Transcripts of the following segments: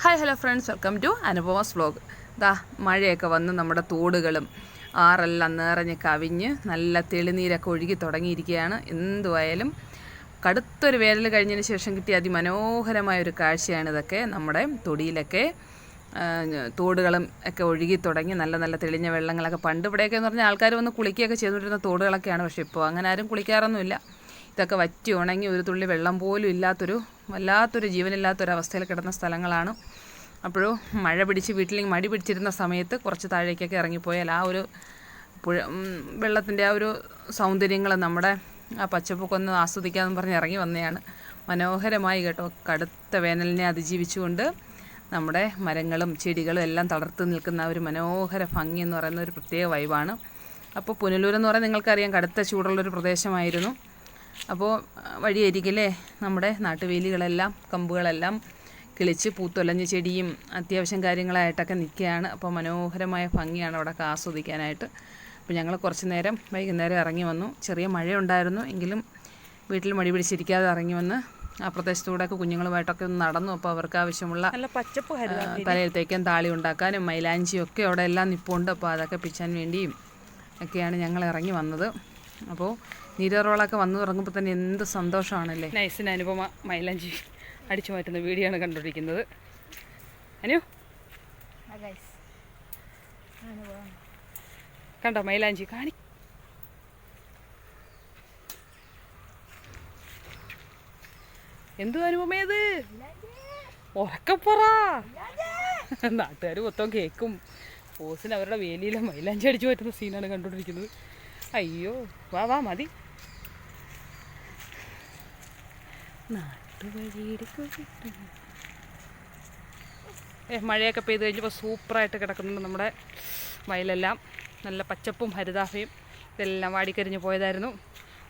Hi hello friends, welcome to Anupama's vlog. മഴയൊക്കെ വന്ന് നമ്മുടെ തോടുകളും ആറെല്ലാം നിറഞ്ഞ് കവിഞ്ഞ് നല്ല തെളിനീരൊക്കെ ഒഴുകി തുടങ്ങിയിരിക്കുകയാണ്. എന്തുവായാലും കടുത്തൊരു വേനൽ കഴിഞ്ഞതിന് ശേഷം കിട്ടിയ അതിമനോഹരമായൊരു കാഴ്ചയാണ് ഇതൊക്കെ. നമ്മുടെ തൊടിയിലൊക്കെ തോടുകളും ഒക്കെ ഒഴുകി തുടങ്ങി നല്ല നല്ല തെളിഞ്ഞ വെള്ളങ്ങളൊക്കെ. പണ്ട് ഇവിടെയൊക്കെ എന്ന് പറഞ്ഞാൽ ആൾക്കാർ വന്ന് കുളിക്കുകയൊക്കെ ചെയ്തുകൊണ്ടിരുന്ന തോടുകളൊക്കെയാണ്. പക്ഷേ ഇപ്പോൾ അങ്ങനെ ആരും കുളിക്കാറൊന്നുമില്ല. ഇതൊക്കെ വറ്റി ഉണങ്ങി ഒരു തുള്ളി വെള്ളം പോലും ഇല്ലാത്തൊരു വല്ലാത്തൊരു ജീവനില്ലാത്തൊരവസ്ഥയിൽ കിടന്ന സ്ഥലങ്ങളാണ്. അപ്പോഴും മഴ പിടിച്ച് വീട്ടിലേക്ക് മടി പിടിച്ചിരുന്ന സമയത്ത് കുറച്ച് താഴേക്കൊക്കെ ഇറങ്ങിപ്പോയാൽ ആ ഒരു വെള്ളത്തിൻ്റെ ആ ഒരു സൗന്ദര്യങ്ങൾ നമ്മുടെ ആ പച്ചപ്പൊക്കെ ഒന്ന് ആസ്വദിക്കാമെന്ന് പറഞ്ഞ് ഇറങ്ങി വന്നതാണ്. മനോഹരമായി കേട്ടോ. കടുത്ത വേനലിനെ അതിജീവിച്ചുകൊണ്ട് നമ്മുടെ മരങ്ങളും ചെടികളും എല്ലാം തളർത്ത് നിൽക്കുന്ന ഒരു മനോഹര ഭംഗി എന്ന് പറയുന്ന ഒരു പ്രത്യേക വൈബാണ്. അപ്പോൾ പുനലൂരെന്ന് പറയുന്നത് നിങ്ങൾക്കറിയാം, കടുത്ത ചൂടുള്ളൊരു പ്രദേശമായിരുന്നു. അപ്പോൾ വഴിയരികിലെ നമ്മുടെ നാട്ടുവേലികളെല്ലാം കമ്പുകളെല്ലാം കിളിച്ച് പൂത്തൊലഞ്ഞ് ചെടിയും അത്യാവശ്യം കാര്യങ്ങളായിട്ടൊക്കെ നിൽക്കുകയാണ്. അപ്പോൾ മനോഹരമായ ഭംഗിയാണ് അവിടെയൊക്കെ ആസ്വദിക്കാനായിട്ട്. അപ്പോൾ ഞങ്ങൾ കുറച്ച് നേരം വൈകുന്നേരം ഇറങ്ങി വന്നു. ചെറിയ മഴയുണ്ടായിരുന്നു എങ്കിലും വീട്ടിൽ മടി പിടിച്ചിരിക്കാതെ ഇറങ്ങി വന്ന് ആ പ്രദേശത്തൂടെയൊക്കെ കുഞ്ഞുങ്ങളുമായിട്ടൊക്കെ ഒന്ന് നടന്നു. അപ്പോൾ അവർക്ക് ആവശ്യമുള്ള നല്ല പച്ചപ്പ് തലയിലത്തേക്കും താളി ഉണ്ടാക്കാനും മൈലാഞ്ചിയും ഒക്കെ അവിടെ എല്ലാം നിൽപ്പുണ്ട്. അപ്പോൾ അതൊക്കെ പിച്ചാൻ വേണ്ടിയും ഒക്കെയാണ് ഞങ്ങൾ ഇറങ്ങി വന്നത്. അപ്പോൾ നീരറോളൊക്കെ വന്നു തുടങ്ങുമ്പോൾ തന്നെ എന്ത് സന്തോഷമാണല്ലേ. നൈസിന് അനുപമ മൈലാഞ്ചി അടിച്ചു മാറ്റുന്ന വീഡിയോ ആണ് കണ്ടുപിടിക്കുന്നത്. അനു കണ്ടോ മൈലാഞ്ചി കാണി. എന്തു അനുപമയത് ഉറക്കപ്പുറ. നാട്ടുകാർ മൊത്തം കേൾക്കും. ഓസിന് അവരുടെ വേലിയിലെ മൈലാഞ്ചി അടിച്ചു മാറ്റുന്ന സീനാണ് കണ്ടുകൊണ്ടിരിക്കുന്നത്. അയ്യോ വാ വാ മതി. മഴയൊക്കെ പെയ്ത് കഴിഞ്ഞപ്പോൾ സൂപ്പറായിട്ട് കിടക്കുന്നുണ്ട് നമ്മുടെ വയലെല്ലാം. നല്ല പച്ചപ്പും ഹരിതാഭയും ഇതെല്ലാം വാടിക്കരിഞ്ഞ് പോയതായിരുന്നു.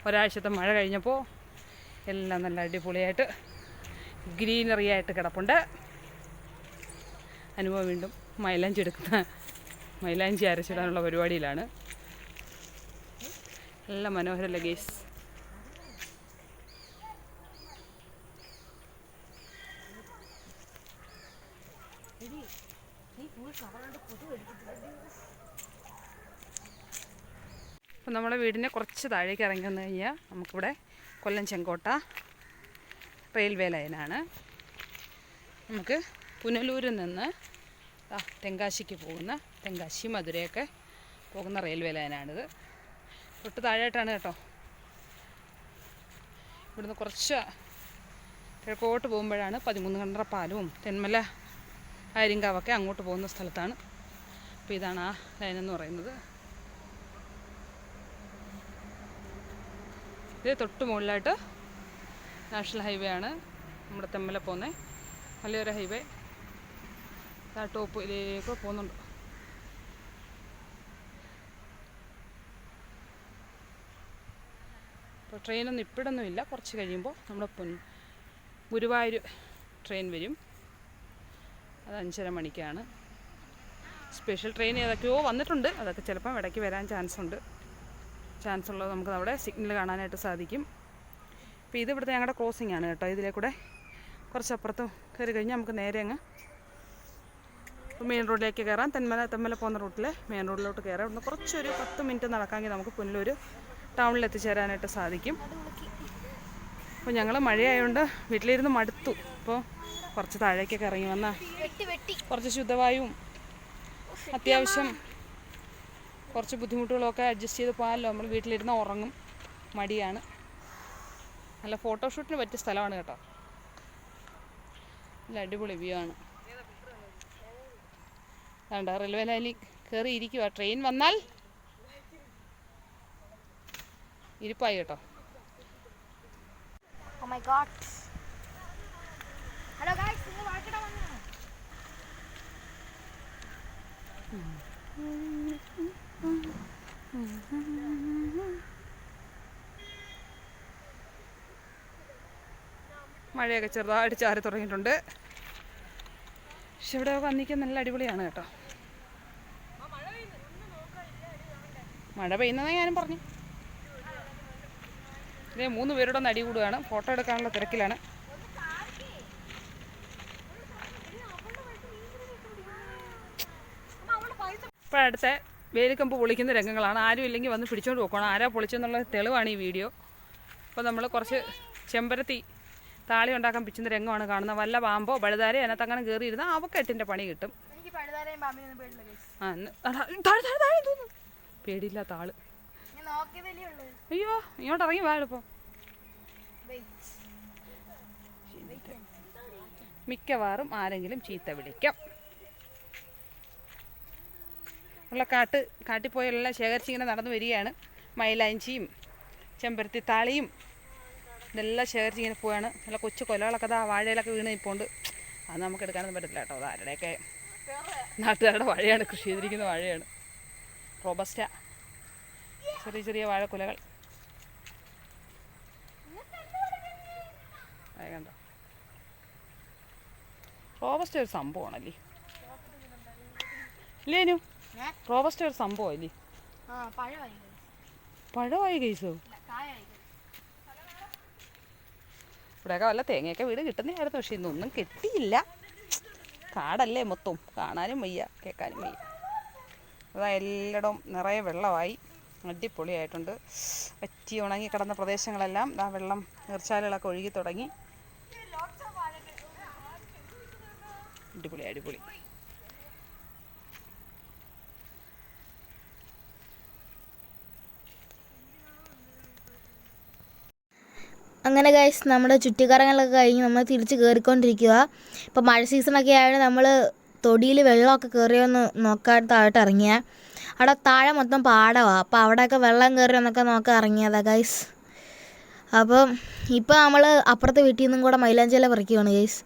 ഒരാഴ്ചത്തെ മഴ കഴിഞ്ഞപ്പോൾ എല്ലാം നല്ല അടിപൊളിയായിട്ട് ഗ്രീനറി ആയിട്ട് കിടപ്പുണ്ട്. അനുഭവം വീണ്ടും മൈലാഞ്ചി അരച്ചിടാനുള്ള പരിപാടിയിലാണ്. നല്ല മനോഹരമല്ലേ ഗേസ്. അപ്പം നമ്മുടെ വീടിനെ കുറച്ച് താഴേക്ക് ഇറങ്ങി വന്നു കഴിഞ്ഞാൽ നമുക്കിവിടെ കൊല്ലം ചെങ്കോട്ട റെയിൽവേ ലൈനാണ്. നമുക്ക് പുനലൂരിൽ നിന്ന് തെങ്കാശിക്ക് പോകുന്ന തെങ്കാശി മധുരയൊക്കെ പോകുന്ന റെയിൽവേ ലൈനാണിത്. തൊട്ട് താഴെയായിട്ടാണ് കേട്ടോ. ഇവിടുന്ന് കുറച്ച് കിഴക്കോട്ട് പോകുമ്പോഴാണ് 13 കണ്ടറ പാലവും തെന്മല ആര്യങ്കാവൊക്കെ അങ്ങോട്ട് പോകുന്ന സ്ഥലത്താണ്. അപ്പോൾ ഇതാണ് ആ ലൈനെന്ന് പറയുന്നത്. ഇത് തൊട്ട് മുകളിലായിട്ട് നാഷണൽ ഹൈവേ ആണ്. നമ്മുടെ തെന്മല പോകുന്ന മലയോര ഹൈവേ ആ ടോപ്പിലേക്ക് പോകുന്നുണ്ട്. അപ്പോൾ ട്രെയിനൊന്നും ഇപ്പോഴൊന്നും ഇല്ല. കുറച്ച് കഴിയുമ്പോൾ നമ്മുടെ ഗുരുവായൂർ ട്രെയിൻ വരും. അത് 5:30 മണിക്കാണ്. സ്പെഷ്യൽ ട്രെയിൻ ഏതൊക്കെയോ വന്നിട്ടുണ്ട്. അതൊക്കെ ചിലപ്പം ഇടയ്ക്ക് വരാൻ ചാൻസ് ഉള്ളത് നമുക്ക് അവിടെ സിഗ്നൽ കാണാനായിട്ട് സാധിക്കും. അപ്പോൾ ഇത് ഇവിടുത്തെ ഞങ്ങളുടെ ക്രോസിംഗ് ആണ് കേട്ടോ. ഇതിലെ കൂടെ കുറച്ചപ്പുറത്ത് കയറി കഴിഞ്ഞാൽ നമുക്ക് നേരെ അങ്ങ് മെയിൻ റോഡിലേക്ക് കയറാം. തെന്മല പോകുന്ന റൂട്ടിൽ മെയിൻ റോഡിലോട്ട് കയറാം. ഇവിടുന്ന് കുറച്ചൊരു 10 മിനിറ്റ് നടക്കാമെങ്കിൽ നമുക്ക് പുനലൂർ ടൗണിൽ എത്തിച്ചേരാനായിട്ട് സാധിക്കും. അപ്പോൾ ഞങ്ങൾ മഴയായതുകൊണ്ട് വീട്ടിലിരുന്ന് മടുത്തു. അപ്പോൾ കുറച്ച് താഴേക്കൊക്കെ ഇറങ്ങി വന്നാൽ കുറച്ച് ശുദ്ധവായുവും അത്യാവശ്യം കുറച്ച് ബുദ്ധിമുട്ടുകളൊക്കെ അഡ്ജസ്റ്റ് ചെയ്ത് പോകാമല്ലോ. നമ്മൾ വീട്ടിലിരുന്ന് ഉറങ്ങും, മടിയാണ്. നല്ല ഫോട്ടോഷൂട്ടിന് പറ്റിയ സ്ഥലമാണ് കേട്ടോ. നല്ല അടിപൊളി വ്യൂ ആണ്. അതുകൊണ്ട് റെയിൽവേ ലൈനിൽ കയറി ഇരിക്കുക. ട്രെയിൻ വന്നാൽ ഇരിപ്പായി കേട്ടോ. Oh my god. Hello guys, നിങ്ങൾ വാക്കട വന്നോ? മഴയൊക്കെ ചെറുതായിട്ട് ചാരി തുടങ്ങിയിട്ടുണ്ട്. പക്ഷെ ഇവിടെ വന്നിരിക്കാൻ നല്ല അടിപൊളിയാണ് കേട്ടോ. മഴ പെയ്യുന്നതെന്ന് ഞാനും പറഞ്ഞു. ഇതേ 3 പേരുടെ ഒന്ന് അടി കൂടുകയാണ്. ഫോട്ടോ എടുക്കാനുള്ള തിരക്കിലാണ്. അടുത്ത വേലിക്കമ്പ് പൊളിക്കുന്ന രംഗങ്ങളാണ്. ആരും ഇല്ലെങ്കിൽ വന്ന് പിടിച്ചോണ്ട് പോക്കണം. ആരാ പൊളിച്ചെന്നുള്ള തെളിവാണ് ഈ വീഡിയോ. അപ്പോൾ നമ്മൾ കുറച്ച് ചെമ്പരത്തി താളി ഉണ്ടാക്കാൻ പിച്ചുന്ന രംഗമാണ് കാണുന്നത്. വല്ല പാമ്പോ പഴുതാരോ അതിനകത്ത് അങ്ങനെ കയറിയിരുന്നാൽ അവക്ക് 8ന്റെ പണി കിട്ടും. പേടിയില്ലാത്ത ആള്. അയ്യോ ഇങ്ങോട്ട് ഇറങ്ങി വാ എളുപ്പം. മിക്കവാറും ആരെങ്കിലും ചീത്ത വിളിക്കാം. ഉള്ള കാട്ടിപ്പോയി എല്ലാം ശേഖരിച്ചിങ്ങനെ നടന്നു വരികയാണ്. മൈലാഞ്ചിയും ചെമ്പരത്തി താളിയും ഇതെല്ലാം ശേഖരിച്ചിങ്ങനെ പോവാണ്. നല്ല കൊച്ചു കൊലകളൊക്കെ ആ വാഴയിലൊക്കെ വീണ് നിൽപ്പുണ്ട്. അത് നമുക്ക് എടുക്കാനൊന്നും പറ്റത്തില്ല കേട്ടോ. അത് ആരുടെയൊക്കെ നാട്ടുകാരുടെ വാഴയാണ്, കൃഷി ചെയ്തിരിക്കുന്ന വാഴയാണ്. റോബസ്റ്റ ചെറിയ ചെറിയ വാഴക്കുലകൾ കണ്ടോ. റോബസ്റ്റ ഒരു സംഭവമാണല്ലേ ഇല്ലേനു? റോബസ്റ്റ ഒരു സംഭവമല്ലേ? പഴമായി കേസോ? ഇവിടെയൊക്കെ വല്ല തേങ്ങയൊക്കെ വീട് കിട്ടുന്നതായിരുന്നു. പക്ഷെ ഇന്നൊന്നും കിട്ടിയില്ല. കാടല്ലേ മൊത്തം, കാണാനും വയ്യ കേൾക്കാനും വയ്യ. അതാ എല്ലായിടവും നിറയെ വെള്ളമായി, അടിപൊളിയായിട്ടുണ്ട്. വറ്റി ഉണങ്ങി കിടന്ന പ്രദേശങ്ങളെല്ലാം ആ വെള്ളം നീർച്ചാലുകളൊക്കെ ഒഴുകി തുടങ്ങി. അടിപൊളി അടിപൊളി. അങ്ങനെ ഗൈസ് നമ്മുടെ ചുറ്റിക്കറങ്ങലൊക്കെ കഴിഞ്ഞ് നമ്മൾ തിരിച്ച് കയറിക്കൊണ്ടിരിക്കുക. ഇപ്പോൾ മഴ സീസണൊക്കെ ആയതുകൊണ്ട് നമ്മൾ തൊടിയിൽ വെള്ളമൊക്കെ കയറിയോന്ന് നോക്കാൻ താഴോട്ട് ഇറങ്ങിയ. അവിടെ താഴെ മൊത്തം പാടമാണ്. അപ്പോൾ അവിടെയൊക്കെ വെള്ളം കയറിയോന്നൊക്കെ നോക്കാൻ ഇറങ്ങിയതാണ് ഗൈസ്. അപ്പം ഇപ്പോൾ നമ്മൾ അപ്പുറത്തെ വീട്ടിൽ നിന്നും കൂടെ മൈലാഞ്ചില പറിക്കുകയാണ് ഗൈസ്.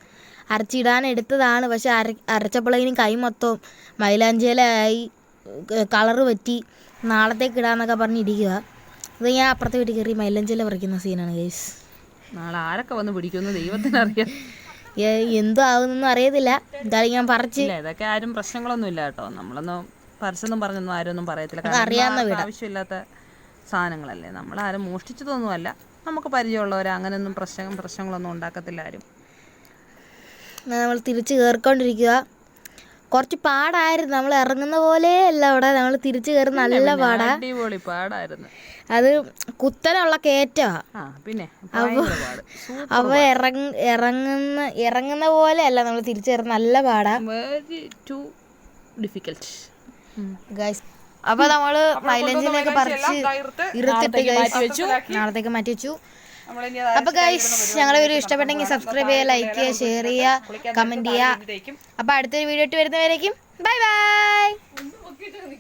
അരച്ചിടാൻ എടുത്തതാണ്, പക്ഷെ അരച്ചപ്പോഴേക്കും കൈ മൊത്തം മൈലാഞ്ചിലയായി, കളറ് പറ്റി. നാളത്തേക്ക് ഇടാന്നൊക്കെ പറഞ്ഞിരിക്കുക. അത് ഞാൻ അപ്പുറത്തെ വീട്ടിൽ കയറി മൈലാഞ്ചില പറിക്കുന്ന സീനാണ് ഗൈസ്. നാളെ ആരൊക്കെ വന്ന് പിടിക്കുമെന്ന് ദൈവത്തിനറിയാം. എന്തോ ആകുന്നൊന്നും അറിയത്തില്ല. എന്തായാലും ഞാൻ പറിച്ചില്ല. ഇതൊക്കെ ആരും പ്രശ്നങ്ങളൊന്നും ഇല്ല കേട്ടോ. നമ്മളൊന്നും പറിച്ചെന്നും പറഞ്ഞൊന്നും ആരും ഒന്നും പറയത്തില്ല. അറിയാവുന്ന വീട്, ആവശ്യമില്ലാത്ത സാധനങ്ങളല്ലേ. നമ്മളാരും മോഷ്ടിച്ചതൊന്നുമല്ല. നമുക്ക് പരിചയമുള്ളവർ അങ്ങനെയൊന്നും പ്രശ്നങ്ങളൊന്നും ഉണ്ടാക്കത്തില്ല ആരും. നമ്മൾ തിരിച്ച് കയറിക്കൊണ്ടിരിക്കുക. കുറച്ച് പാടായിരുന്നു. നമ്മൾ ഇറങ്ങുന്ന പോലെ അല്ല അവിടെ. നമ്മൾ തിരിച്ച് കയറി നല്ല പാടാ. അടിപൊളി പാടായിരുന്നു. അത് കുത്തനുള്ള കയറ്റമാണ്. പിന്നെ അപ്പോൾ ഇറങ്ങുന്ന പോലെ അല്ല നമ്മൾ തിരിച്ചു കയറി നല്ല പാടാ. Very too difficult guys. അപ്പോൾ നമ്മൾ മൈലഞ്ചിലൊക്കെ പറിച്ച് നാളത്തേക്ക് മാറ്റി വെച്ചു. അപ്പോൾ ഗൈസ് ഞങ്ങളുടെ വീഡിയോ ഇഷ്ടപ്പെട്ടെങ്കിൽ സബ്സ്ക്രൈബ് ചെയ്യുക, ലൈക്ക് ചെയ്യുക, ഷെയർ ചെയ്യുക, കമൻറ്റ് ചെയ്യുക. അപ്പോൾ അടുത്തൊരു വീഡിയോ ഇട്ട് വരുന്നവരേക്കും ബൈ ബൈ.